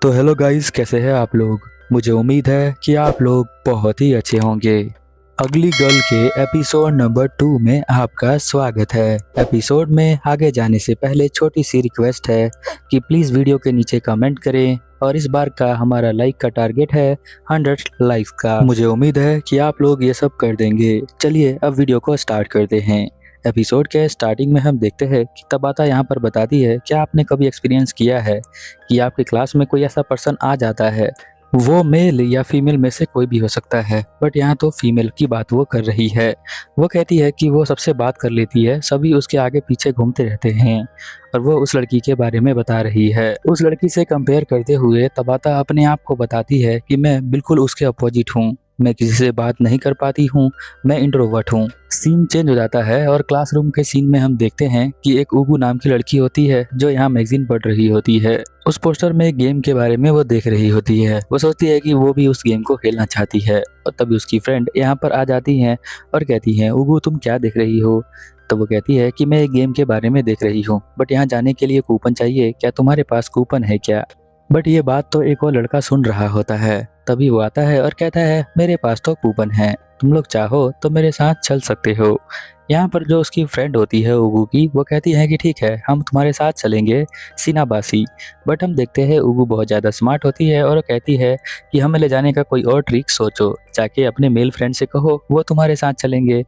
तो hello guys, कैसे हैं आप लोग। मुझे उम्मीद है कि आप लोग बहुत ही अच्छे होंगे। अगली गर्ल के एपिसोड नंबर 2 में आपका स्वागत है। एपिसोड में आगे जाने से पहले छोटी सी रिक्वेस्ट है कि प्लीज़ वीडियो के नीचे कमेंट करें और इस बार का हमारा लाइक का टारगेट है 100 लाइक्स का। मुझे उम्मीद है कि आप लोग ये सब कर देंगे। चलिए अब वीडियो को स्टार्ट करते हैं। एपिसोड के स्टार्टिंग में हम देखते हैं कि तबाता यहाँ पर बताती है क्या आपने कभी एक्सपीरियंस किया है कि आपके क्लास में कोई ऐसा पर्सन आ जाता है, वो मेल या फीमेल में से कोई भी हो सकता है, बट यहाँ तो फीमेल की बात वो कर रही है। वो कहती है कि वो सबसे बात कर लेती है, सभी उसके आगे पीछे घूमते रहते हैं और वो उस लड़की के बारे में बता रही है। उस लड़की से कंपेयर करते हुए तबाता अपने आप को बताती है कि मैं बिल्कुल उसके अपोजिट हूँ, मैं किसी से बात नहीं कर पाती हूँ, मैं इंट्रोवर्ट हूँ। सीन चेंज हो जाता है और क्लासरूम के सीन में हम देखते हैं कि एक उगू नाम की लड़की होती है जो यहाँ मैगजीन पढ़ रही होती है। उस पोस्टर में एक गेम के बारे में वो देख रही होती है। वो सोचती है कि वो भी उस गेम को खेलना चाहती है और तभी उसकी फ्रेंड यहाँ पर आ जाती हैं और कहती हैं, उगू तुम क्या देख रही हो। तो वो कहती है कि मैं एक गेम के बारे में देख रही हूँ, बट यहाँ जाने के लिए कूपन चाहिए, क्या तुम्हारे पास कूपन है क्या। बट ये बात तो एक और लड़का सुन रहा होता है। तभी वो आता है और कहता है, मेरे पास तो कूपन है, तुम लोग चाहो तो मेरे साथ चल सकते हो। यहाँ पर जो उसकी फ्रेंड होती है उगू की, वो कहती है कि ठीक है, हम तुम्हारे साथ चलेंगे सीनाबासी। बट हम देखते हैं उगू बहुत ज़्यादा स्मार्ट होती है और कहती है कि हमें ले जाने का कोई और ट्रिक सोचो, जाके अपने मेल फ्रेंड से कहो वो तुम्हारे साथ चलेंगे,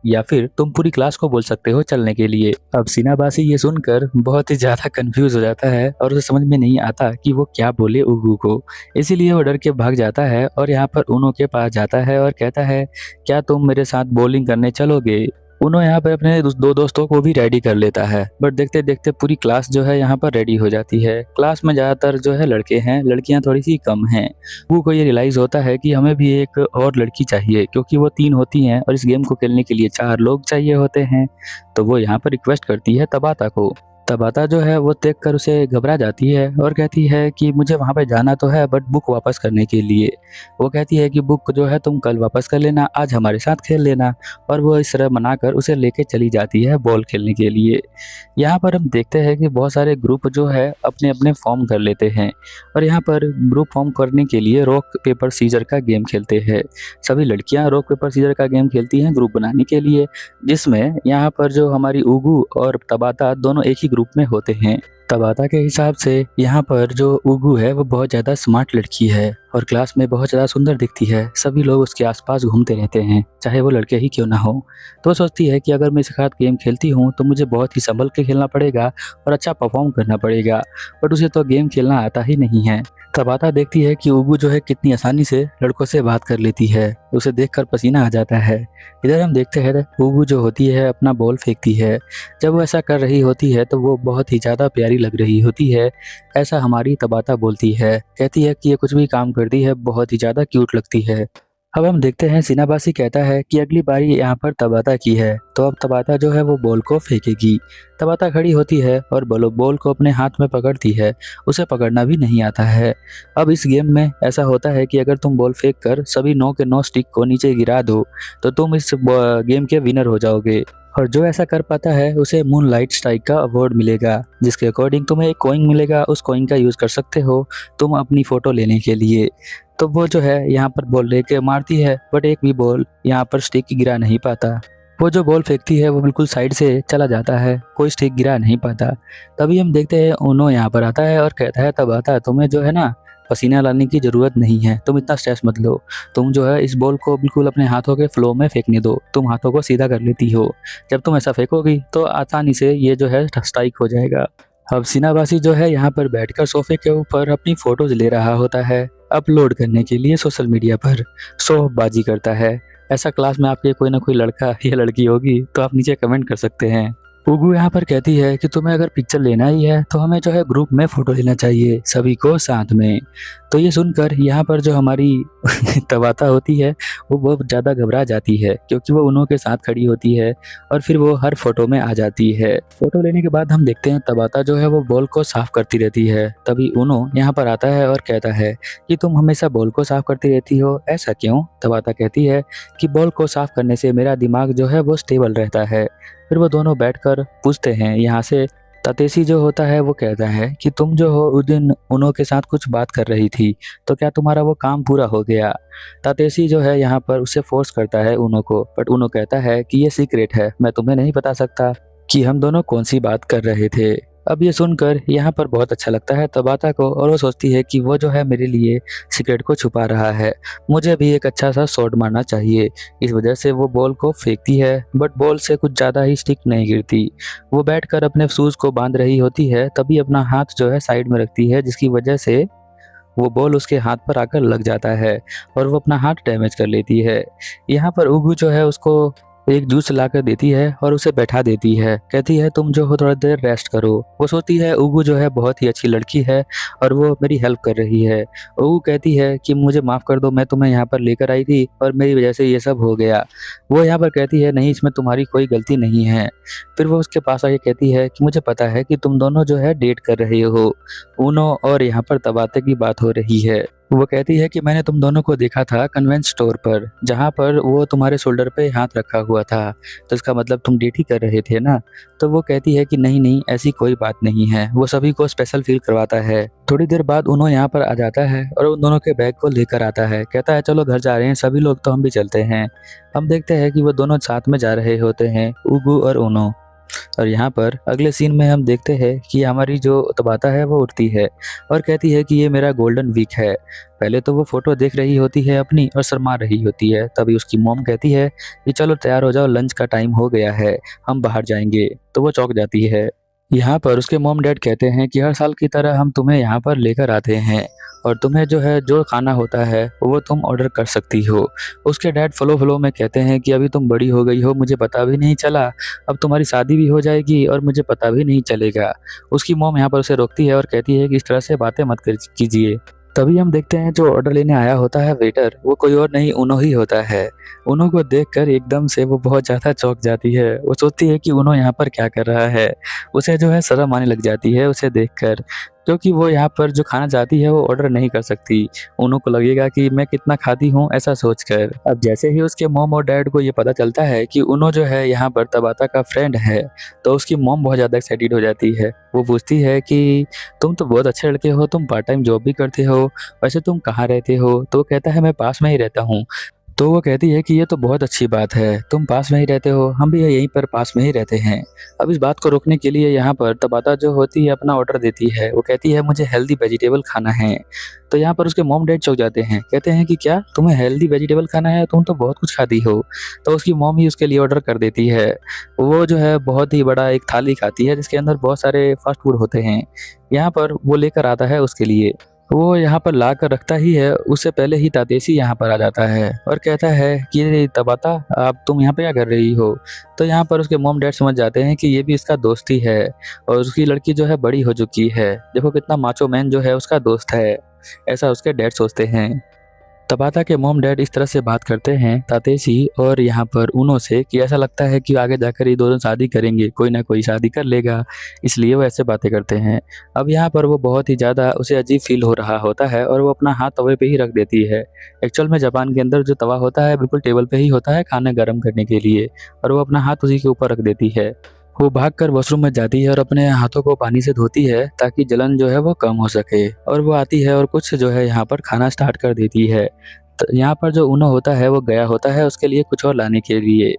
या फिर तुम पूरी क्लास को बोल सकते हो चलने के लिए। अब सीनाबासी ये सुनकर बहुत ही ज्यादा कंफ्यूज हो जाता है और उसे समझ में नहीं आता कि वो क्या बोले उगू को। इसीलिए वो डर के भाग जाता है और यहाँ पर उनो के पास जाता है और कहता है, क्या तुम मेरे साथ बॉलिंग करने चलोगे। उनो यहाँ पर अपने दो दोस्तों को भी रेडी कर लेता है, बट देखते देखते पूरी क्लास जो है यहाँ पर रेडी हो जाती है। क्लास में ज़्यादातर जो है लड़के हैं, लड़कियाँ थोड़ी सी कम हैं। वो को ये रियलाइज़ होता है कि हमें भी एक और लड़की चाहिए, क्योंकि वो 3 होती हैं और इस गेम को खेलने के लिए 4 लोग चाहिए होते हैं। तो वो यहाँ पर रिक्वेस्ट करती है तबाता को। तबाता जो है वो देख कर उसे घबरा जाती है और कहती है कि मुझे वहाँ पे जाना तो है, बट बुक वापस करने के लिए। वो कहती है कि बुक जो है तुम कल वापस कर लेना, आज हमारे साथ खेल लेना। और वो इस तरह मनाकर उसे लेके चली जाती है बॉल खेलने के लिए। यहाँ पर हम देखते हैं कि बहुत सारे ग्रुप जो है अपने अपने फॉर्म कर लेते हैं और यहाँ पर ग्रुप फॉर्म करने के लिए रॉक पेपर सीजर का गेम खेलते हैं। सभी लड़कियाँ रॉक पेपर सीजर का गेम खेलती हैं ग्रुप बनाने के लिए, जिसमें यहाँ पर जो हमारी उगू और तबाता दोनों एक ही ग्रुप में होते हैं। तबाता के हिसाब से यहाँ पर जो उगू है वो बहुत ज़्यादा स्मार्ट लड़की है और क्लास में बहुत ज़्यादा सुंदर दिखती है। सभी लोग उसके आसपास घूमते रहते हैं, चाहे वो लड़के ही क्यों ना हो। तो वो सोचती है कि अगर मैं इसके साथ गेम खेलती हूँ तो मुझे बहुत ही संभल के खेलना पड़ेगा और अच्छा परफॉर्म करना पड़ेगा, बट उसे तो गेम खेलना आता ही नहीं है। तबाता देखती है कि उगू जो है कितनी आसानी से लड़कों से बात कर लेती है, उसे देखकर पसीना आ जाता है। इधर हम देखते हैं उगू जो होती है अपना बॉल फेंकती है। जब वो ऐसा कर रही होती है तो वो बहुत ही ज़्यादा प्यारी लग रही होती है, ऐसा हमारी तबाता बोलती है। कहती है कि ये कुछ भी काम करती है बहुत ही ज़्यादा क्यूट लगती है। अब हम देखते हैं सीनाबासी कहता है कि अगली बारी यहाँ पर तबाता की है, तो अब तबाता जो है वो बॉल को फेंकेगी। तबाता खड़ी होती है और बॉल को अपने हाथ में पकड़ती है, उसे पकड़ना भी नहीं आता है। अब इस गेम में ऐसा होता है कि अगर तुम बॉल फेंक कर सभी 9 के 9 स्टिक को नीचे गिरा दो तो तुम इस गेम के विनर हो जाओगे, और जो ऐसा कर पाता है उसे मून लाइट स्ट्राइक का अवार्ड मिलेगा, जिसके अकॉर्डिंग तुम्हें एक कॉइन मिलेगा। उस कॉइन का यूज़ कर सकते हो तुम अपनी फ़ोटो लेने के लिए। तो वो जो है यहाँ पर बॉल लेके मारती है, बट एक भी बॉल यहाँ पर स्टिक गिरा नहीं पाता। वो जो बॉल फेंकती है वो बिल्कुल साइड से चला जाता है, कोई स्टिक गिरा नहीं पाता। तभी हम देखते हैं उनो यहाँ पर आता है और कहता है, तबाता तुम्हें जो है ना पसीना लाने की ज़रूरत नहीं है, तुम इतना स्ट्रेस मत लो। तुम जो है इस बॉल को बिल्कुल अपने हाथों के फ्लो में फेंकने दो, तुम हाथों को सीधा कर लेती हो। जब तुम ऐसा फेंकोगी तो आसानी से ये जो है स्ट्राइक हो जाएगा। अब सीनाबासी जो है यहाँ पर बैठकर सोफे के ऊपर अपनी फ़ोटोज़ ले रहा होता है अपलोड करने के लिए सोशल मीडिया पर, शोबाजी करता है। ऐसा क्लास में आपके कोई ना कोई लड़का या लड़की होगी तो आप नीचे कमेंट कर सकते हैं। उगू यहाँ पर कहती है कि तुम्हें अगर पिक्चर लेना ही है तो हमें जो है ग्रुप में फ़ोटो लेना चाहिए, सभी को साथ में। तो ये सुनकर यहाँ पर जो हमारी तबाता होती है वो बहुत ज़्यादा घबरा जाती है, क्योंकि वो उनो के साथ खड़ी होती है और फिर वो हर फोटो में आ जाती है। फोटो लेने के बाद हम देखते हैं तबाता जो है वो बॉल को साफ करती रहती है। तभी उनो यहाँ पर आता है और कहता है कि तुम हमेशा बॉल को साफ करती रहती हो, ऐसा क्यों। तबाता कहती है कि बॉल को साफ करने से मेरा दिमाग जो है वो स्टेबल रहता है। फिर वो दोनों बैठकर पूछते हैं यहाँ से तातेशी जो होता है वो कहता है कि तुम जो हो उस दिन उनो के साथ कुछ बात कर रही थी, तो क्या तुम्हारा वो काम पूरा हो गया? तातेशी जो है यहाँ पर उसे फोर्स करता है उनो को, बट उनो कहता है कि ये सीक्रेट है, मैं तुम्हें नहीं बता सकता कि हम दोनों कौन सी बात कर रहे थे। अब ये सुनकर यहाँ पर बहुत अच्छा लगता है तबाता को, और वो सोचती है कि वो जो है मेरे लिए सीक्रेट को छुपा रहा है, मुझे भी एक अच्छा सा शॉट मारना चाहिए। इस वजह से वो बॉल को फेंकती है, बट बॉल से कुछ ज़्यादा ही स्टिक नहीं गिरती। वो बैठकर अपने शूज़ को बांध रही होती है, तभी अपना हाथ जो है साइड में रखती है, जिसकी वजह से वो बॉल उसके हाथ पर आकर लग जाता है और वो अपना हाथ डैमेज कर लेती है। यहाँ पर उगू जो है उसको एक जूस लाकर देती है और उसे बैठा देती है, कहती है तुम जो हो थोड़ा देर रेस्ट करो। वो सोचती है उगू जो है बहुत ही अच्छी लड़की है और वो मेरी हेल्प कर रही है। उगू कहती है कि मुझे माफ़ कर दो, मैं तुम्हें यहाँ पर लेकर आई थी और मेरी वजह से ये सब हो गया। वो यहाँ पर कहती है नहीं, इसमें तुम्हारी कोई गलती नहीं है। फिर वो उसके पास आके कहती है कि मुझे पता है कि तुम दोनों जो है डेट कर रहे हो। ऊनो और यहाँ पर तबाते की बात हो रही है। वो कहती है कि मैंने तुम दोनों को देखा था कन्वेंस स्टोर पर, जहाँ पर वो तुम्हारे शोल्डर पे हाथ रखा हुआ था, तो इसका मतलब तुम डेट ही कर रहे थे ना? तो वो कहती है कि नहीं नहीं, ऐसी कोई बात नहीं है, वो सभी को स्पेशल फील करवाता है। थोड़ी देर बाद उनो यहाँ पर आ जाता है और उन दोनों के बैग को लेकर आता है, कहता है चलो घर जा रहे हैं सभी लोग, तो हम भी चलते हैं। हम देखते हैं कि वो दोनों साथ में जा रहे होते हैं, उगू और उनो। और यहाँ पर अगले सीन में हम देखते हैं कि हमारी जो तबाता है वो उठती है और कहती है कि ये मेरा गोल्डन वीक है। पहले तो वो फोटो देख रही होती है अपनी और शर्मा रही होती है, तभी उसकी मॉम कहती है कि चलो तैयार हो जाओ, लंच का टाइम हो गया है, हम बाहर जाएंगे। तो वो चौंक जाती है। यहाँ पर उसके मॉम डैड कहते हैं कि हर साल की तरह हम तुम्हें यहाँ पर लेकर आते हैं और तुम्हें जो है जो खाना होता है वो तुम ऑर्डर कर सकती हो। उसके डैड फ्लो फ्लो में कहते हैं कि अभी तुम बड़ी हो गई हो, मुझे पता भी नहीं चला, अब तुम्हारी शादी भी हो जाएगी और मुझे पता भी नहीं चलेगा। उसकी मॉम यहाँ पर उसे रोकती है और कहती है कि इस तरह से बातें मत कीजिए। तभी हम देखते हैं जो ऑर्डर लेने आया होता है वेटर, वो कोई और नहीं उनो ही होता है। उनो को देखकर एकदम से वो बहुत ज़्यादा चौंक जाती है। वो सोचती है कि उनो यहाँ पर क्या कर रहा है। उसे जो है शर्म आने लग जाती है उसे देखकर, क्योंकि वो यहाँ पर जो खाना चाहती है वो ऑर्डर नहीं कर सकती। उनो को लगेगा कि मैं कितना खाती हूँ ऐसा सोचकर। अब जैसे ही उसके मॉम और डैड को ये पता चलता है कि उनो जो है यहाँ पर तबाता का फ्रेंड है, तो उसकी मॉम बहुत ज़्यादा एक्साइटेड हो जाती है। वो पूछती है कि तुम तो बहुत अच्छे लड़के हो, तुम पार्ट टाइम जॉब भी करते हो, वैसे तुम कहाँ रहते हो? तो वो कहता है मैं पास में ही रहता हूँ। तो वो कहती है कि ये तो बहुत अच्छी बात है, तुम पास में ही रहते हो, हम भी यहीं पर पास में ही रहते हैं। अब इस बात को रोकने के लिए यहाँ पर तबाता जो होती है अपना ऑर्डर देती है। वो कहती है मुझे हेल्दी वेजिटेबल खाना है। तो यहाँ पर उसके मॉम डैड चौंक जाते हैं, कहते हैं कि क्या तुम्हें हेल्दी वेजिटेबल खाना है, तुम तो बहुत कुछ खाती हो। तो उसकी मॉम ही उसके लिए ऑर्डर कर देती है। वो जो है बहुत ही बड़ा एक थाली खाती है जिसके अंदर बहुत सारे फास्ट फूड होते हैं। यहाँ पर वो लेकर आता है उसके लिए। वो यहाँ पर ला कर रखता ही है, उससे पहले ही तातेशी यहाँ पर आ जाता है और कहता है कि तबाता आप तुम यहाँ पे क्या कर रही हो? तो यहाँ पर उसके मॉम डैड समझ जाते हैं कि ये भी इसका दोस्त ही है और उसकी लड़की जो है बड़ी हो चुकी है, देखो कितना माचो मैन जो है उसका दोस्त है, ऐसा उसके डैड सोचते हैं। तबाता के मॉम डैड इस तरह से बात करते हैं तातेशी और यहाँ पर उनो से कि ऐसा लगता है कि आगे जाकर ये दोनों शादी करेंगे, कोई ना कोई शादी कर लेगा, इसलिए वो ऐसे बातें करते हैं। अब यहाँ पर वो बहुत ही ज़्यादा उसे अजीब फील हो रहा होता है और वो अपना हाथ तवे पे ही रख देती है। एक्चुअल में जापान के अंदर जो तवा होता है बिल्कुल टेबल पे ही होता है खाना गर्म करने के लिए, और वो अपना हाथ उसी के ऊपर रख देती है। वो भागकर वॉशरूम में जाती है और अपने हाथों को पानी से धोती है ताकि जलन जो है वो कम हो सके, और वो आती है और कुछ जो है यहाँ पर खाना स्टार्ट कर देती है। तो यहाँ पर जो उनो होता है वो गया होता है उसके लिए कुछ और लाने के लिए।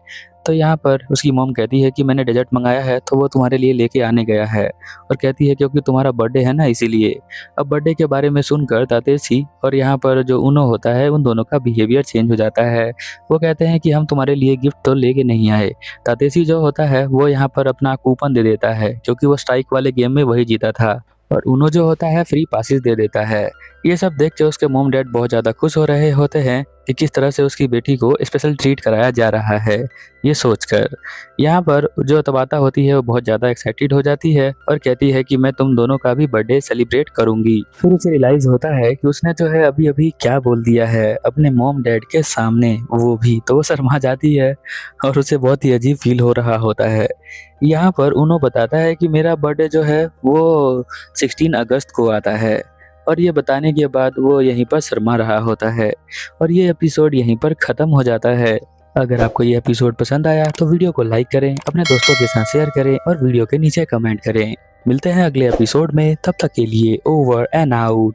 तो यहाँ पर उसकी मॉम कहती है कि मैंने डेजर्ट मंगाया है तो वो तुम्हारे लिए लेके आने गया है, और कहती है क्योंकि तुम्हारा बर्थडे है ना इसीलिए। अब बर्थडे के बारे में सुनकर तातेशी और यहाँ पर जो उनो होता है उन दोनों का बिहेवियर चेंज हो जाता है। वो कहते हैं कि हम तुम्हारे लिए गिफ्ट तो लेके नहीं आए। तातेशी जो होता है वो यहाँ पर अपना कूपन दे देता है क्योंकि वो स्ट्राइक वाले गेम में वही जीता था, और उनो जो होता है फ्री पासेस दे देता है। ये सब देख के उसके मॉम डैड बहुत ज़्यादा खुश हो रहे होते हैं कि किस तरह से उसकी बेटी को स्पेशल ट्रीट कराया जा रहा है, ये सोचकर। यहाँ पर जो तबाता होती है वो बहुत ज़्यादा एक्साइटेड हो जाती है और कहती है कि मैं तुम दोनों का भी बर्थडे सेलिब्रेट करूंगी। फिर उसे रियलाइज़ होता है कि उसने जो है अभी अभी क्या बोल दिया है अपने मॉम डैड के सामने, वो भी तो वो शर्मा जाती है और उसे बहुत ही अजीब फील हो रहा होता है। यहाँ पर उनो बताता है कि मेरा बर्थडे जो है वो 16 अगस्त को आता है, और ये बताने के बाद वो यहीं पर शर्मा रहा होता है और ये एपिसोड यहीं पर ख़त्म हो जाता है। अगर आपको ये एपिसोड पसंद आया तो वीडियो को लाइक करें, अपने दोस्तों के साथ शेयर करें और वीडियो के नीचे कमेंट करें। मिलते हैं अगले एपिसोड में, तब तक के लिए ओवर एंड आउट।